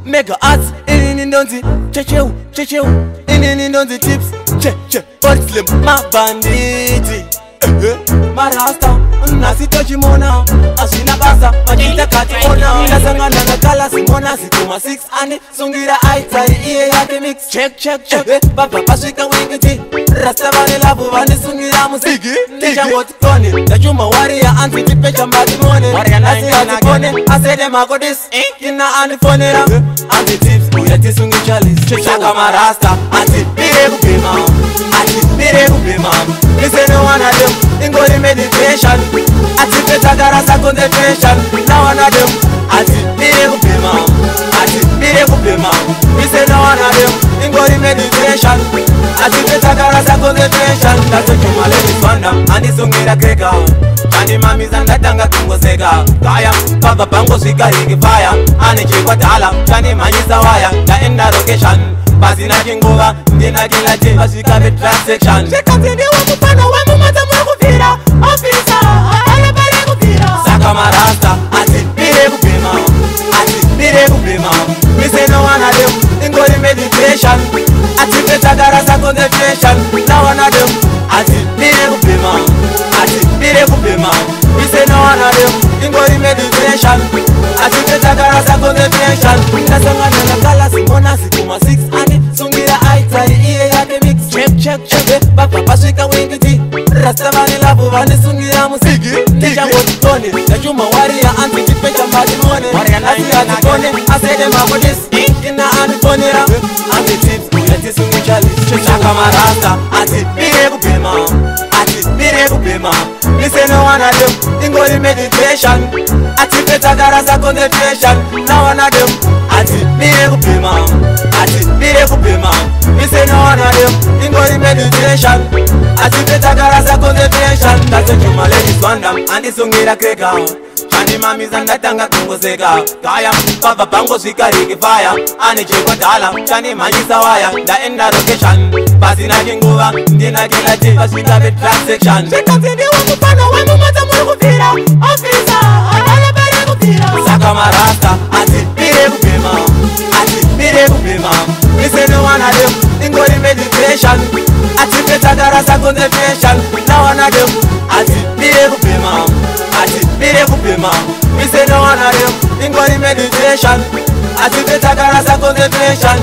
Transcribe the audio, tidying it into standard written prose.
Mega arts, inini ndonzi checheu, inini ndonzi tips, che, body slim, my banditi. Marasta, nasitochimona, asina basa, majita kationa. Nasangana na kala simona, sikuma 6 andi, sungira aitai, iye yake mix. Check, baba paswika wingiti, rasta vani labu vani sungira musiki. Tisha ngoti kone, tajuma waria anti tipecha mbati mwone. Asi ati kone, asede mako dis, kina andi fonera. Anti tips, uyati sungi chalis, chaka marasta, anti pire kupima, anti pire kupima. Listen to one of them, ingoli meditation. Ati peta garasa concentration. Now one of them, ati pire kupima, ati pire kupima. Listen to one of them, ingoli meditation. Ati peta garasa concentration. That's what you malay fanda, and it's ungira kreka. Chani mami zandatanga kungoseka. Kaya, papa pango swika hiki fire. Ane chikwa tala, chani manjisa waya. Ta enda location. Basi na kinguva, ndina kilati, asika the transaction. Sheka zindi wakupano, wamu mata mwakufira. Officer, ala bare kufira. Saka marasta, ati pire kupima, ati pire kupima. Mise no one of them, ingoli meditation. Ati peta garasa concentration. Now one of them, ati pire kupima, ati pire kupima. Mise no one of them, ingoli meditation. Ati peta garasa concentration. Nasangana na kala simona sikuma 6 andi, sungira aitai iye yake mix. Check, baba paswika wingiti, rasta vani labu vani sungira musiki. Tisha ngoti kone, tajuma waria anti tipecha mbati mwone. Asi ati kone, asede mako dis, kina andi fonera. Anti tips, uyati sungi chalis, chaka marasta, ati pire kupima, ati pire kupima. Listen to one of them, ingoli meditation. Ati peta garasa concentration. Now one of them, ati pire kupima, ati pire kupima. Listen to one of them, ingoli meditation. Ati peta garasa concentration. That's what you malay wanda, and it's ungira kreka. Chani mami zandatanga kungoseka. Kaya, papa pango swika hiki fire. Ane chikwa tala, chani manjisa waya. Da enda location. Basi na kinguva, ndina kilati, aswika the transaction. Sheka zindi wakupano, wamu mata mwakufira. Officer, ala bare kufira. Saka marasta, ati pire kupima, ati pire kupima. Listen to one of them, ingoli meditation. Ati peta garasa concentration. Now one of them, ati pire kupima, ati pire kupima. Listen to one of them, ingoli meditation. Ati peta garasa concentration.